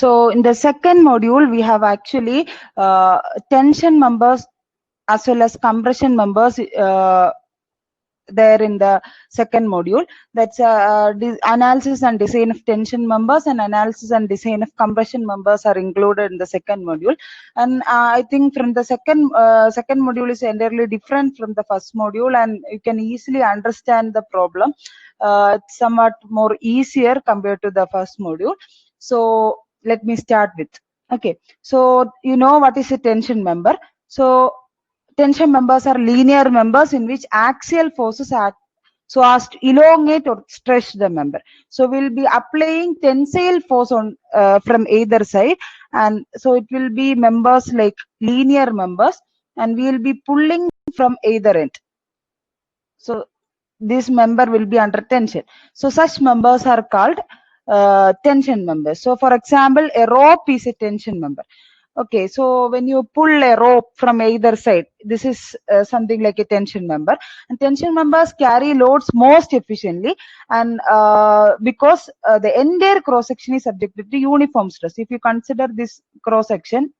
So in the second module, we have actually tension members as well as compression members there in the second module. That's analysis and design of tension members, and analysis and design of compression members are included in the second module. And I think from the second module is entirely different from the first module, and you can easily understand the problem. It's somewhat more easier compared to the first module. So let me start with, okay, so you know what is a tension member. So tension members are linear members in which axial forces act so as to elongate or stretch the member. So we'll be applying tensile force on from either side, and so it will be members like linear members, and we will be pulling from either end. So this member will be under tension. So such members are called tension members. So for example, a rope is a tension member. Okay, so when you pull a rope from either side, this is something like a tension member. And tension members carry loads most efficiently, and because the entire cross section is subjected to uniform stress. If you consider this cross section,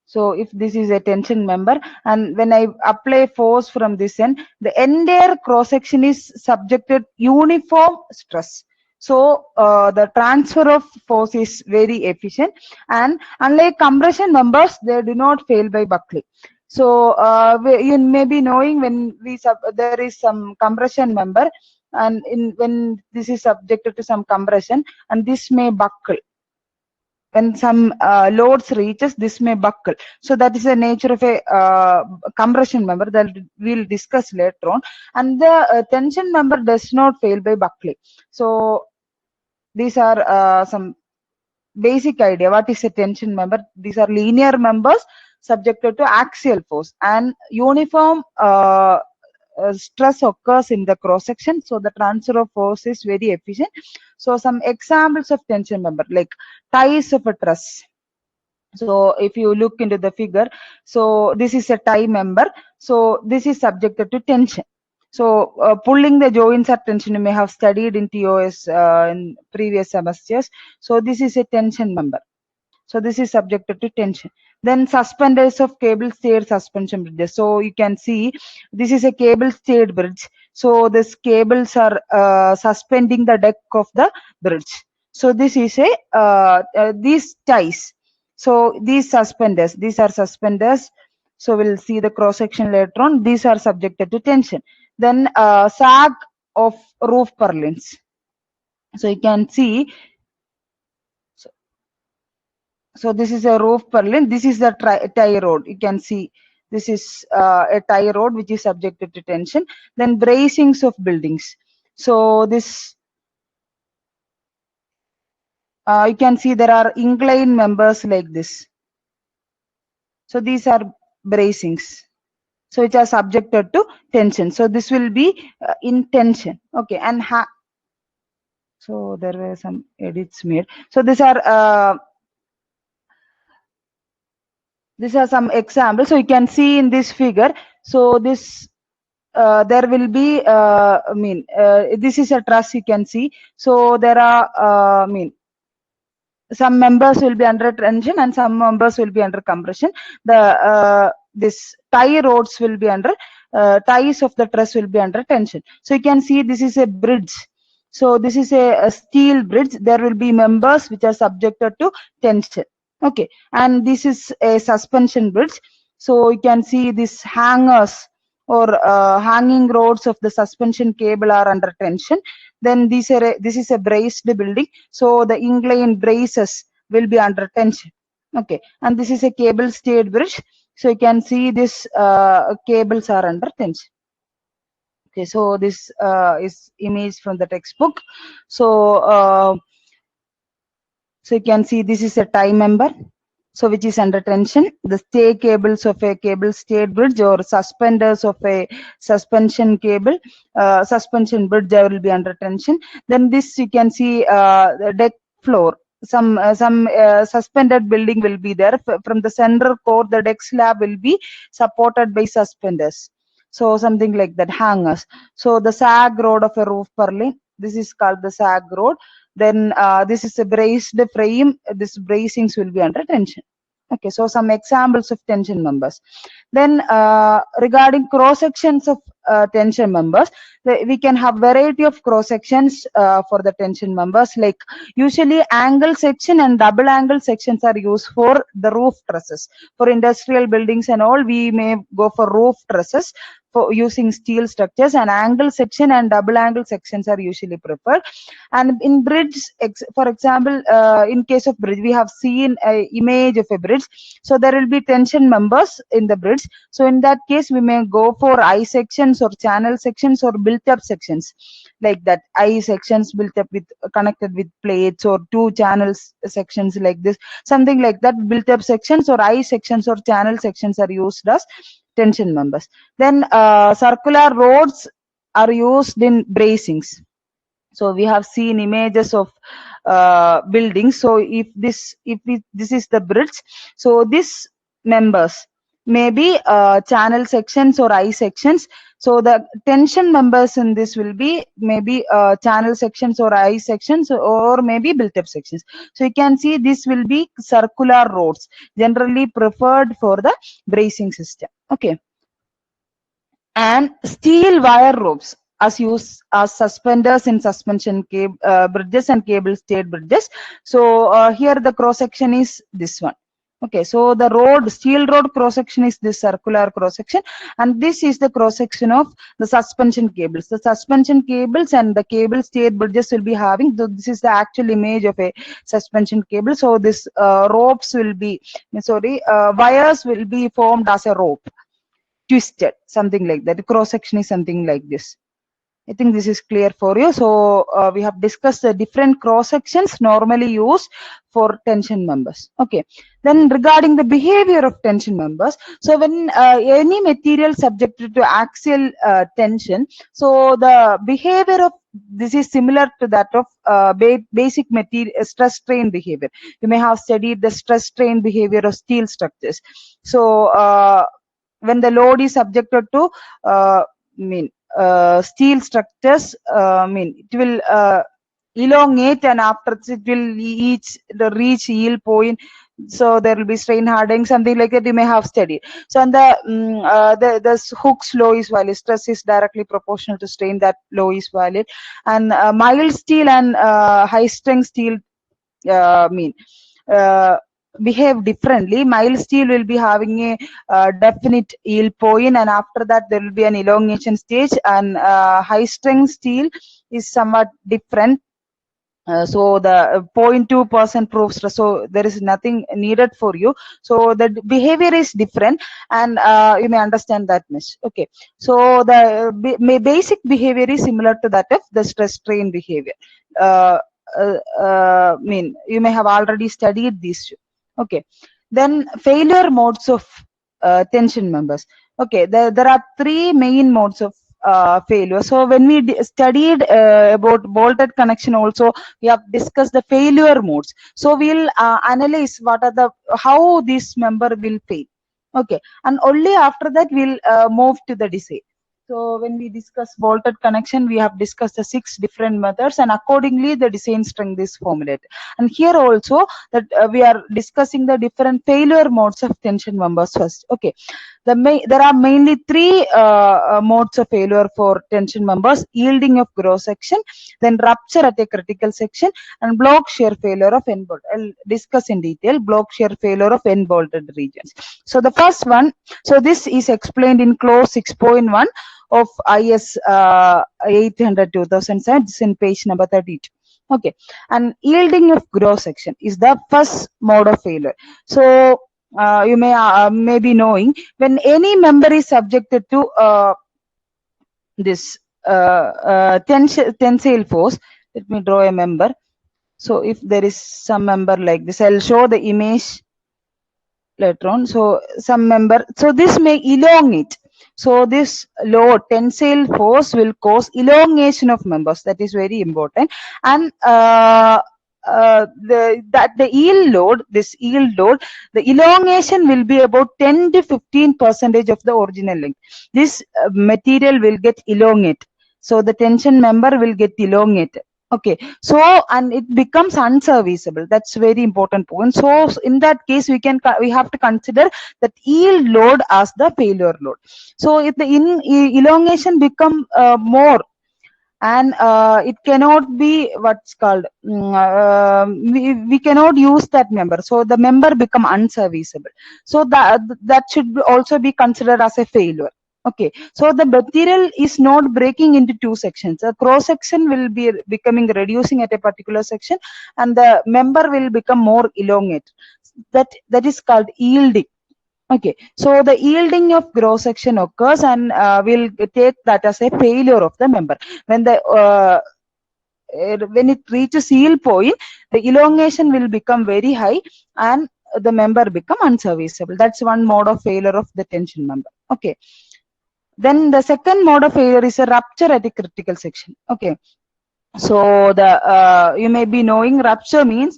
so if this is a tension member, and when I apply force from this end, the entire cross section is subjected uniform stress. So the transfer of force is very efficient, and unlike compression members, they do not fail by buckling. So you may be knowing when there is some compression member, and when this is subjected to some compression, and this may buckle. When some loads reaches, this may buckle. So that is the nature of a compression member that we'll discuss later on. And the tension member does not fail by buckling. So these are some basic idea. What is a tension member? These are linear members subjected to axial force, and uniform stress occurs in the cross section, so the transfer of force is very efficient. So some examples of tension member, like ties of a truss. So if you look into the figure, so this is a tie member, so this is subjected to tension. So pulling the joints at tension, you may have studied in TOS in previous semesters. So this is a tension member. So this is subjected to tension. Then suspenders of cable stayed suspension bridges. So you can see this is a cable stayed bridge. So these cables are suspending the deck of the bridge. So this is a these ties. So these suspenders, these are suspenders. So we'll see the cross section later on. These are subjected to tension. Then sag of roof purlins. So you can see. So this is a roof purlin. This is the tie rod. You can see this is a tie rod which is subjected to tension. Then bracings of buildings. So this you can see there are inclined members like this. So these are bracings. So which are subjected to tension. So this will be in tension. Okay, and so there were some edits made. So these are some examples. So you can see in this figure. So this there will be this is a truss, you can see. So there are some members will be under tension and some members will be under compression. The this tie rods will be under ties of the truss will be under tension. So you can see this is a bridge. So this is a steel bridge. There will be members which are subjected to tension. Okay, and this is a suspension bridge. So you can see these hangers or hanging rods of the suspension cable are under tension. Then this is a braced building, so the inclined braces will be under tension. Okay, and this is a cable stayed bridge. So you can see this cables are under tension. Okay, so this is image from the textbook. So so you can see this is a tie member, so which is under tension. The stay cables of a cable stayed bridge or suspenders of a suspension cable, suspension bridge, they will be under tension. Then this you can see the deck floor. Some suspended building will be there. From the center core, the deck slab will be supported by suspenders. So something like that, hangers. So the sag rod of a roof purlin, this is called the sag rod. then this is a braced frame, this bracings will be under tension. Okay, so some examples of tension members. Then regarding cross sections of tension members, we can have variety of cross sections for the tension members. Like usually angle section and double angle sections are used for the roof trusses. For industrial buildings and all, we may go for roof trusses for using steel structures, and angle section and double angle sections are usually preferred. And in bridge, for example, in case of bridge, we have seen a image of a bridge, so there will be tension members in the bridge. So in that case, we may go for I sections or channel sections or built up sections, like that. I sections built up with connected with plates, or two channels sections like this, something like that. Built up sections or I sections or channel sections are used as tension members. Then circular rods are used in bracings. So we have seen images of buildings. So if this is the bridge, so this members may be channel sections or I sections. So the tension members in this will be maybe channel sections or I sections, or maybe built up sections. So you can see this will be circular rods, generally preferred for the bracing system. Okay. And steel wire ropes as used as suspenders in suspension bridges and cable stayed bridges. So here the cross section is this one. Okay, so the steel rod cross section is this circular cross section, and this is the cross section of the suspension cables. The suspension cables and the cable stayed bridges will be having, this is the actual image of a suspension cable. So this wires will be formed as a rope, twisted, something like that. The cross section is something like this. I think this is clear for you. So we have discussed the different cross sections normally used for tension members. Okay. Then regarding the behavior of tension members, so when any material subjected to axial tension, so the behavior of this is similar to that of basic material stress strain behavior. You may have studied the stress strain behavior of steel structures. So when the load is subjected to steel structures, it will elongate, and after it will reach yield point. So there will be strain hardening, something like that you may have studied. So on the Hooke's law is valid. Stress is directly proportional to strain. That law is valid. And mild steel and high strength steel behave differently. Mild steel will be having a definite yield point, and after that there will be an elongation stage. And high strength steel is somewhat different. So the 0.2% proof stress, so there is nothing needed for you. So the behavior is different, and you may understand that much. Okay, so the basic behavior is similar to that of the stress strain behavior. You may have already studied these two. Okay, then failure modes of tension members. Okay, there are three main modes of failure. So when we studied about bolted connection also, we have discussed the failure modes. So we'll analyze how this member will fail. Okay, and only after that we'll move to the design. So when we discuss bolted connection, we have discussed the 6 different methods, and accordingly the design strength is formulated. And here also that we are discussing the different failure modes of tension members first. Okay, there are mainly 3 modes of failure for tension members: yielding of gross section, then rupture at a critical section, and block shear failure of end bolt. I'll discuss in detail block shear failure of end bolted regions. So the first one, so this is explained in clause 6.1 of IS 800/2007. This is in page number 32. Okay, and yielding of gross section is the first mode of failure. So you may be knowing, when any member is subjected to this tensile force. Let me draw a member. So if there is some member like this, I'll show the image later on. So some member, so this may elongate. So this load, tensile force, will cause elongation of members. That is very important. And the yield load, the elongation will be about 10 to 15% of the original length. This material will get elongated. So the tension member will get elongated. Okay, so and it becomes unserviceable. That's very important point. So in that case, we have to consider that yield load as the failure load. So if the elongation become more, and it cannot be what's called we cannot use that member, so the member become unserviceable. So that should also be considered as a failure. Okay, so the material is not breaking into two sections. A cross section will be becoming reducing at a particular section, and the member will become more elongated. That is called yielding. Okay, so the yielding of cross section occurs, and we'll take that as a failure of the member. When it reaches yield point, the elongation will become very high, and the member become unserviceable. That's one mode of failure of the tension member. Okay, then the second mode of failure is a rupture at a critical section. Okay, so the you may be knowing rupture means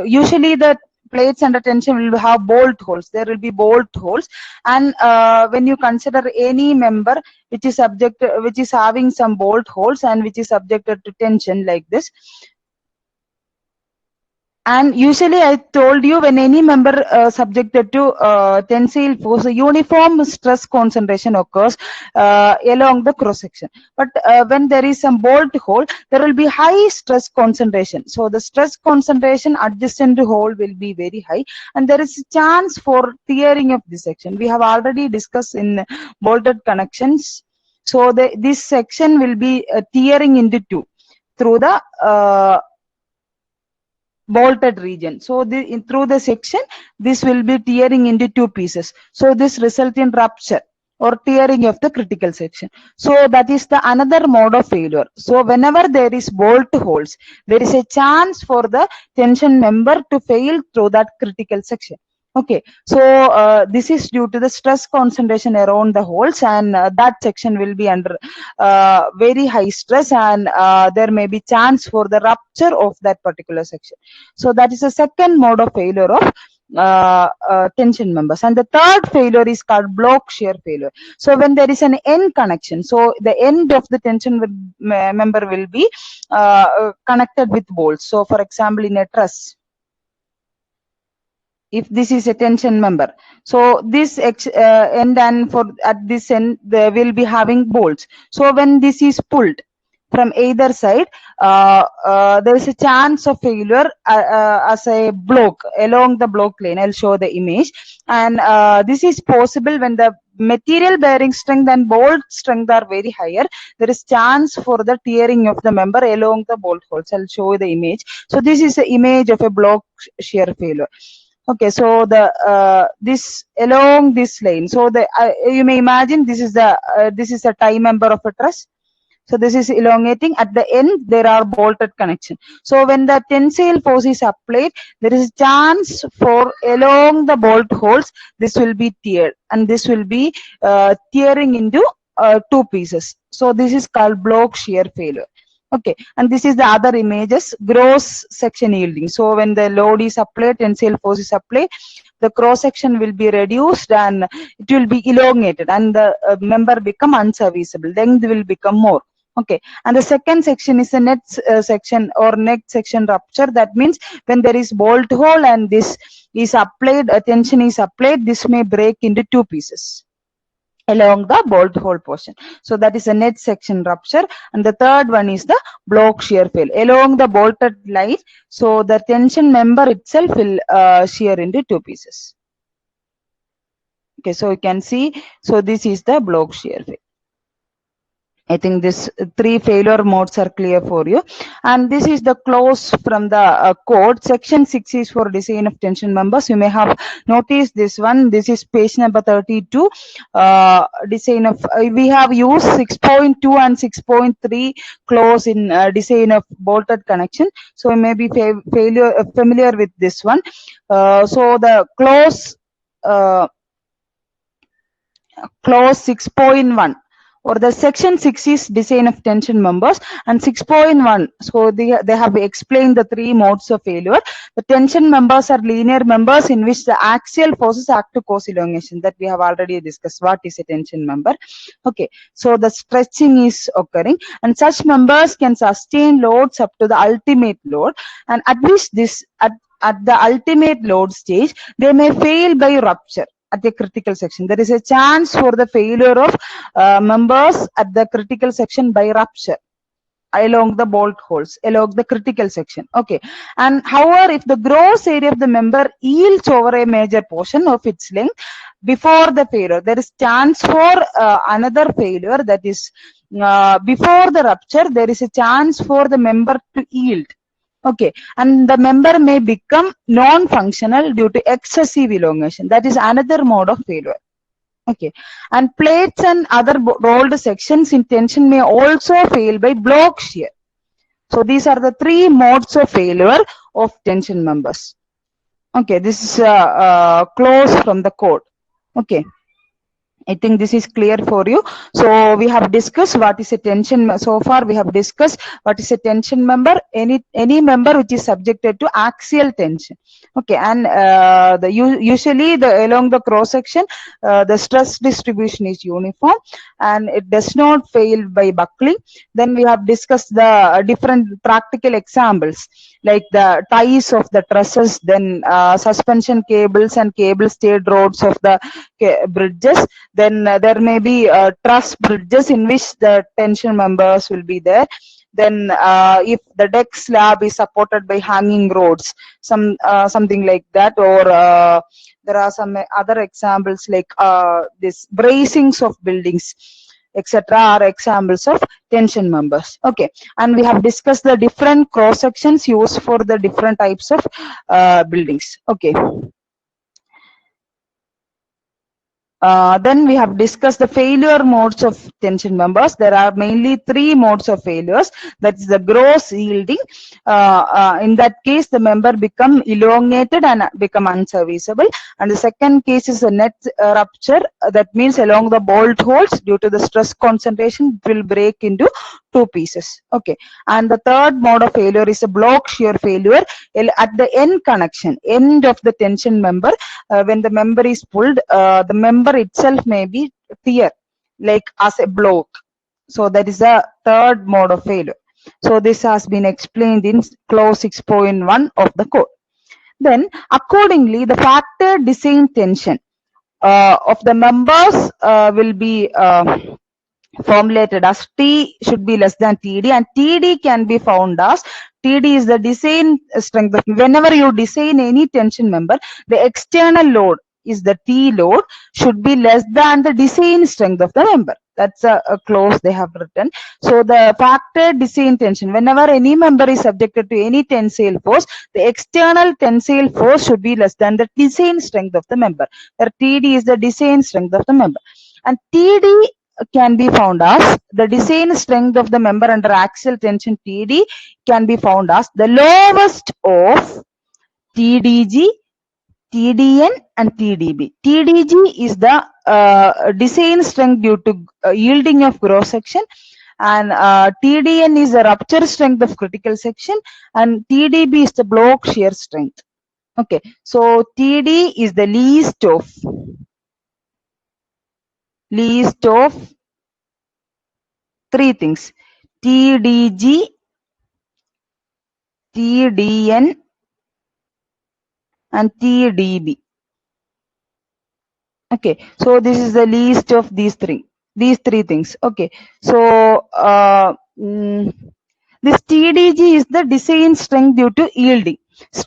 usually the plates under tension will have bolt holes. There will be bolt holes, and when you consider any member which is having some bolt holes and which is subjected to tension like this, and usually I told you, when any member subjected to tensile force, a uniform stress concentration occurs along the cross section. But when there is some bolt hole, there will be high stress concentration. So the stress concentration adjacent to hole will be very high, and there is a chance for tearing of this section. We have already discussed in bolted connections. So this section will be tearing into two through the bolted region. So through the section, this will be tearing into two pieces. So this result in rupture or tearing of the critical section. So that is the another mode of failure. So whenever there is bolt holes, there is a chance for the tension member to fail through that critical section. Okay, so this is due to the stress concentration around the holes, and that section will be under very high stress, and there may be chance for the rupture of that particular section. So that is a second mode of failure of tension members. And the third failure is called block shear failure. So when there is an end connection, so the end of the tension member will be connected with bolts. So for example, in a truss, if this is a tension member, so this end, and for at this end they will be having bolts. So when this is pulled from either side, there is a chance of failure as a block along the block lane. I'll show the image. And this is possible when the material bearing strength and bolt strength are very higher. There is chance for the tearing of the member along the bolt holes. I'll show the image. So this is the image of a block shear failure. Okay, so this along this lane, so you may imagine this is a tie member of a truss. So this is elongating. At the end, there are bolted connection. So when the tensile force is applied, there is a chance for along the bolt holes, this will be teared, and this will be tearing into two pieces. So this is called block shear failure. Okay, and this is the other images, gross section yielding. So when the load is applied, tensile force is applied, the cross section will be reduced and it will be elongated, and the member become unserviceable. Length will become more. Okay, and the second section is a net section or neck section rupture. That means when there is bolt hole and this is applied, tension is applied, this may break into two pieces along the bolt hole portion. So that is a net section rupture. And the third one is the block shear failure along the bolted line. So the tension member itself will shear into two pieces. Okay, so you can see, so this is the block shear failure. I think this three failure modes are clear for you. And this is the clause from the code. Section 6 is for design of tension members. You may have noticed this one. This is page number 32. Design of, we have used 6.2 and 6.3 clause in design of bolted connection. So you may be familiar with this one. So the clause 6.1. or the section 6 is design of tension members, and 6.1, so they have explained the three modes of failure. The tension members are linear members in which the axial forces act to cause elongation, that we have already discussed what is a tension member. Okay, so the stretching is occurring, and such members can sustain loads up to the ultimate load, and at which this at the ultimate load stage they may fail by rupture. At the critical section, there is a chance for the failure of members at the critical section by rupture along the bolt holes along the critical section. Okay, and however, if the gross area of the member yields over a major portion of its length before the failure, there is chance for another failure, that is before the rupture there is a chance for the member to yield. Okay, and the member may become non-functional due to excessive elongation. That is another mode of failure. Okay, and plates and other rolled sections in tension may also fail by block shear. So these are the three modes of failure of tension members. Okay, this is close from the code. Okay, I think this is clear for you. So we have discussed what is a tension. So far we have discussed what is a tension member. Any member which is subjected to axial tension. Okay, and usually along the cross section the stress distribution is uniform and it does not fail by buckling. Then we have discussed the different practical examples like the ties of the trusses, then suspension cables and cable stayed rods of the bridges. Then there may be truss bridges in which the tension members will be there. Then if the deck slab is supported by hanging rods, something like that, or there are some other examples like this bracings of buildings, etc., are examples of tension members. Okay, and we have discussed the different cross sections used for the different types of buildings. Okay. Then we have discussed the failure modes of tension members. There are mainly three modes of failures. That is the gross yielding. In that case, the member become elongated and become unserviceable. And the second case is a net rupture. That means along the bolt holes, due to the stress concentration, it will break into two pieces. Okay. And the third mode of failure is a block shear failure at the end connection, end of the tension member. When the member is pulled, the member itself may be tear, like as a block. So that is the third mode of failure. So this has been explained in clause 6.1 of the code. Then accordingly, the factor design tension of the members will be formulated as T should be less than TD, and TD can be found as TD is the design strength. Whenever you design any tension member, the external load is the T load should be less than the design strength of the member. That's a clause they have written. So the factor design tension, whenever any member is subjected to any tensile force, the external tensile force should be less than the design strength of the member. Where TD is the design strength of the member, and TD can be found as the design strength of the member under axial tension. TD can be found as the lowest of TDG, TDN and TDB. TDG is the design strength due to yielding of cross section, and TDN is the rupture strength of critical section, and TDB is the block shear strength. Okay, so TD is the least of three things: TDG, TDN and TDB. Okay, so this is the least of these three things. Okay, so this TDG is the design strength due to yielding.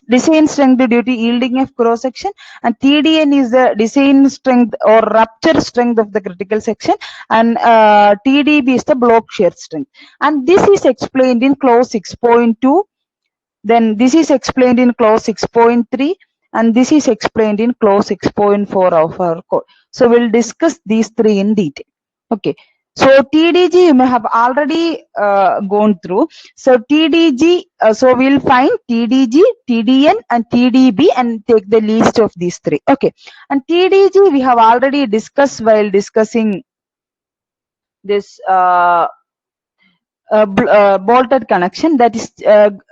Design strength due to yielding of cross section, and TDN is the design strength or rupture strength of the critical section, and TDB is the block shear strength. And this is explained in clause 6.2. Then this is explained in clause 6.3, and this is explained in clause 6.4 of our code. So we'll discuss these three in detail. Okay. So TDG you may have already gone through. So TDG, so we'll find TDG, TDN and TDB and take the least of these three. Okay. And TDG we have already discussed while discussing this bolted connection, that is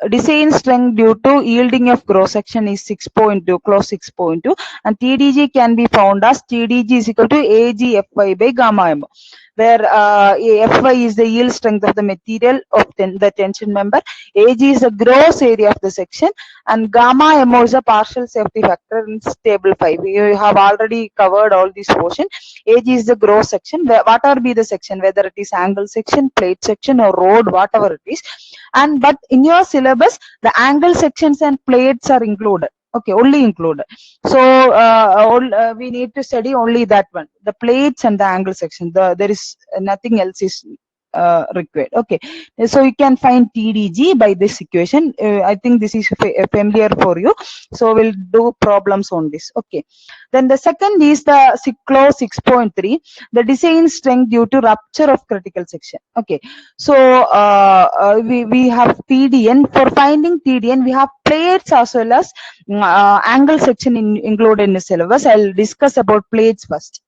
design strength due to yielding of cross section is 6.2, close 6.2, and TDG can be found as TDG is equal to AgFy by gamma m, where Fy is the yield strength of the material of the tension member, Ag is the gross area of the section, and gamma mo is a partial safety factor in table 5. You have already covered all this portion. Ag is the gross section, whatever be the section, whether it is angle section, plate section, or road, whatever it is. And but in your syllabus, the angle sections and plates are included. Okay, only included. So we need to study only that one, the plates and the angle section. There is nothing else is required. Okay, so you can find TDG by this equation. I think this is familiar for you, so we'll do problems on this. Okay, then the second is the clause 6.3, the design strength due to rupture of critical section. Okay, so we have TDN. For finding TDN, we have plates as well as angle section included in the syllabus. I'll discuss about plates first.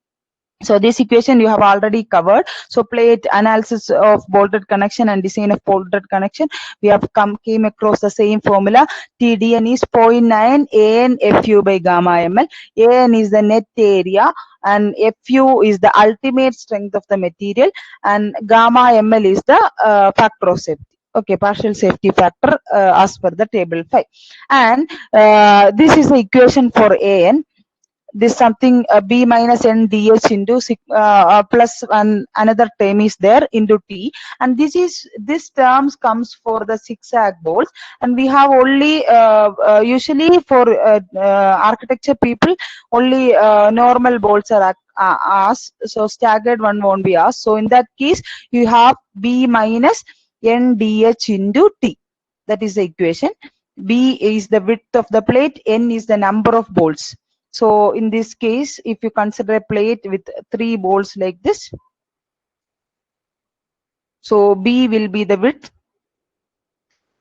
So this equation you have already covered. So plate analysis of bolted connection and design of bolted connection, we have came across the same formula. TDN is 0.9 AN FU by gamma ml. AN is the net area and FU is the ultimate strength of the material, and gamma ml is the factor of safety. Okay, partial safety factor as per the table 5. And this is the equation for AN. This something B minus N DH into plus another term is there into T, and this terms comes for the zigzag bolts, and we have only usually for architecture people only normal bolts are asked, so staggered one won't be asked. So in that case you have B minus N DH into T. That is the equation. B is the width of the plate, N is the number of bolts. So in this case, if you consider a plate with 3 bolts like this, so B will be the width,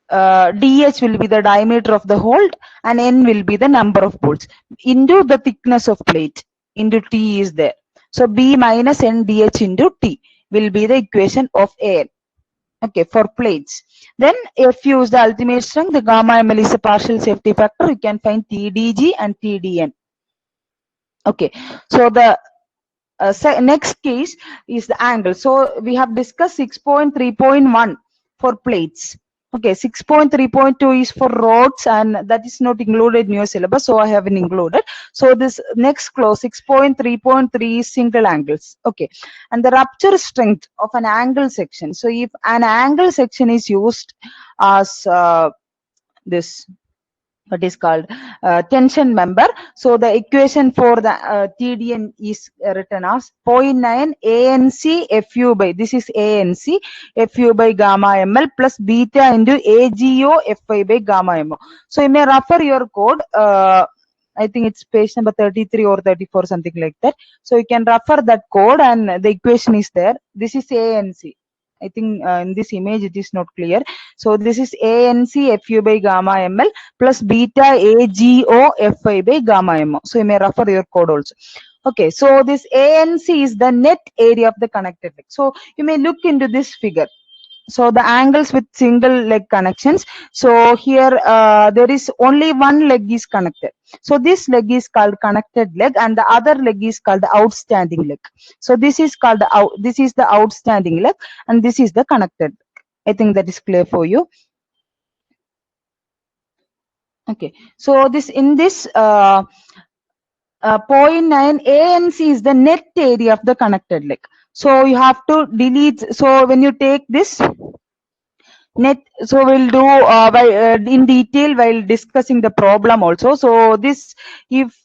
DH will be the diameter of the hole, and N will be the number of bolts into the thickness of plate into T is there. So B minus N DH into T will be the equation of AN. Okay, for plates. Then if you use the ultimate strength, the gamma ml is a partial safety factor. You can find TDG and TDN. Okay, so the next case is the angle. So we have discussed 6.3.1 for plates. Okay, 6.3.2 is for rods, and that is not included in your syllabus, so I haven't included. So this next clause 6.3.3 is single angles. Okay, and the rupture strength of an angle section. So if an angle section is used as this, what is called tension member, so the equation for the TDN is written as 0.9 ANC FU by, this is ANC FU by gamma ml plus beta into AGO FI by gamma mo. So you may refer your code, I think it's page number 33 or 34, something like that. So you can refer that code and the equation is there. This is ANC. I think in this image it is not clear. So this is ANC FU by gamma ml plus beta AGO FI by gamma mo. So you may refer your code also. Okay, so this ANC is the net area of the connected leg. So you may look into this figure. So the angles with single leg connections. So here there is only one leg is connected. So this leg is called connected leg, and the other leg is called the outstanding leg. So this is called this is the outstanding leg, and this is the connected leg. I think that is clear for you. Okay, so this in this 0.9 ANC is the net area of the connected leg. So you have to delete. So when you take this net, so we'll do in detail while discussing the problem also. So this, if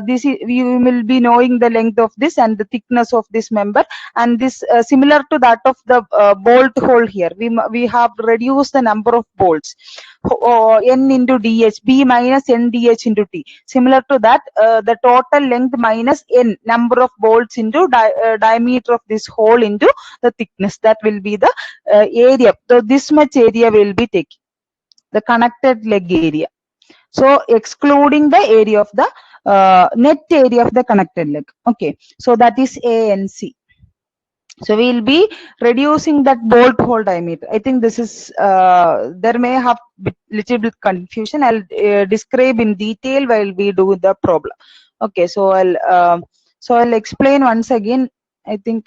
this is, you will be knowing the length of this and the thickness of this member, and this similar to that of the bolt hole here, we have reduced the number of bolts, N into DH, B minus N DH into T. Similar to that, the total length minus N, number of bolts into diameter of this hole into the thickness, that will be the area. So this much area will be taking the connected leg area. So excluding the area of the net area of the connected leg. Okay, so that is ANC. So we'll be reducing that bolt hole diameter. I think this is there may have little bit confusion. I'll describe in detail while we do the problem. Okay, so I'll explain once again. I think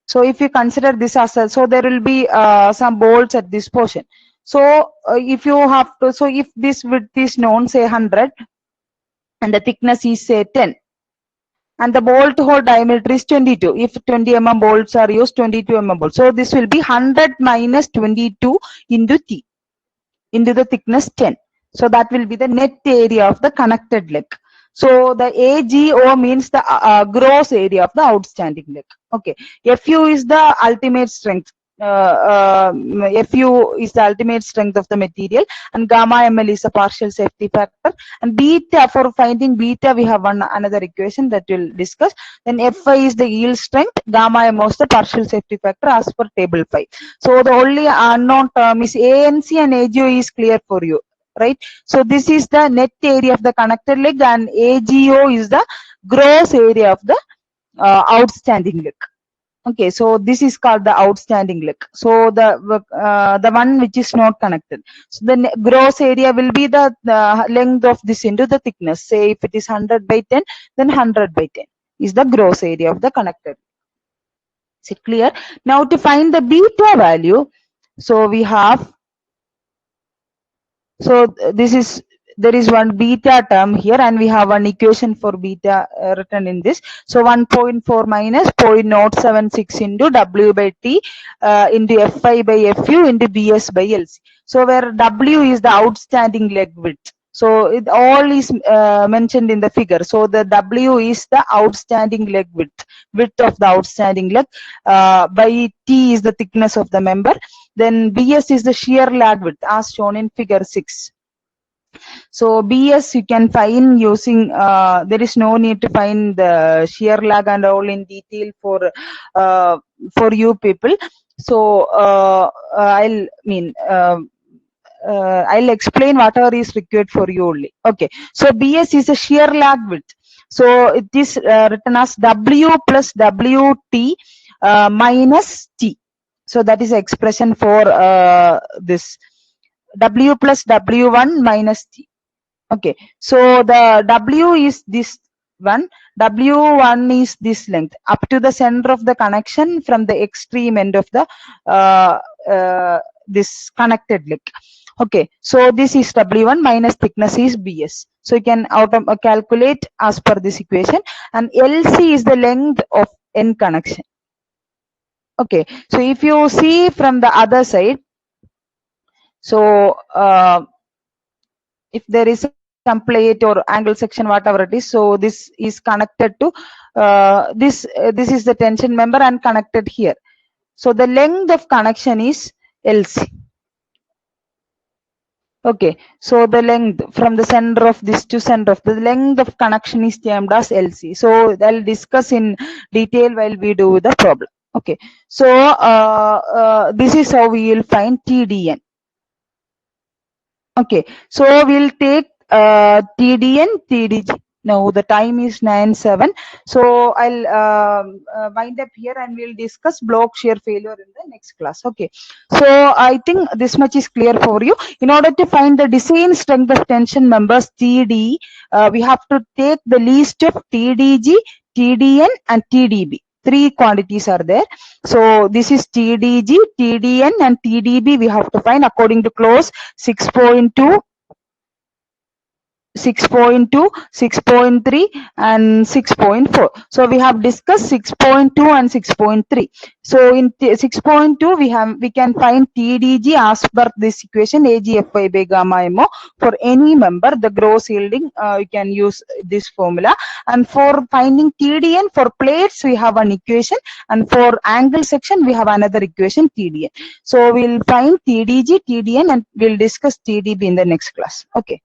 so. If you consider this as a, so there will be some bolts at this portion. So if you have to, so if this width is known, say 100, and the thickness is say 10, and the bolt hole diameter is 22. If 20 mm bolts are used, 22 mm bolts. So this will be 100 minus 22 into T, into the thickness 10. So that will be the net area of the connected leg. So the AGO means the gross area of the outstanding leg. Okay. FU is the ultimate strength. FU is the ultimate strength of the material, and gamma ml is a partial safety factor, and beta, for finding beta we have another equation that we'll discuss. Then Fi is the yield strength, gamma mo is the partial safety factor as per table 5. So the only unknown term is ANC, and AGO is clear for you, right? So this is the net area of the connected leg, and AGO is the gross area of the outstanding leg. Okay, so this is called the outstanding leg. So the one which is not connected. So the gross area will be the length of this into the thickness. Say if it is 100 by 10, then 100 by 10 is the gross area of the connected. Is it clear? Now to find the beta value, so we have, so this is, there is one beta term here, and we have one equation for beta written in this. So 1.4 minus 0.076 into W by T into Fi by Fu into Bs by Lc. So where W is the outstanding leg width. So it all is mentioned in the figure. So the W is the outstanding leg width of the outstanding leg. By T is the thickness of the member. Then Bs is the shear lag width as shown in figure 6. So BS you can find using, there is no need to find the shear lag and all in detail for you people. So I'll explain whatever is required for you only. Okay, so BS is a shear lag width. So it is written as W plus WT minus T. So that is expression for this W plus W1 minus T. Okay, so the W is this one, W1 is this length up to the center of the connection from the extreme end of the this connected leg. Okay, so this is W1 minus thickness is Bs. So you can calculate as per this equation, and LC is the length of end connection. Okay, so if you see from the other side, so if there is some plate or angle section, whatever it is, so this is connected to this is the tension member and connected here. So the length of connection is LC. Okay, so the length from the center of this to center of the length of connection is termed as LC. So I'll discuss in detail while we do the problem. Okay, so this is how we will find TDN. Okay, so we'll take TDN, TDG. Now the time is 9:07. So I'll wind up here, and we'll discuss block shear failure in the next class. Okay, so I think this much is clear for you. In order to find the design strength of tension members TD, we have to take the least of TDG, TDN, and TDB. 3 quantities are there. So this is TDG, TDN, and TDB we have to find according to clause 6.2, 6.2, 6.3, and 6.4. So we have discussed 6.2 and 6.3. So in 6.2 we can find TDG as per this equation, AGFI by gamma MO. For any member, the gross yielding, you can use this formula. And for finding TDN for plates, we have an equation, and for angle section we have another equation, TDN. So we'll find TDG, TDN, and we'll discuss TDB in the next class. Okay.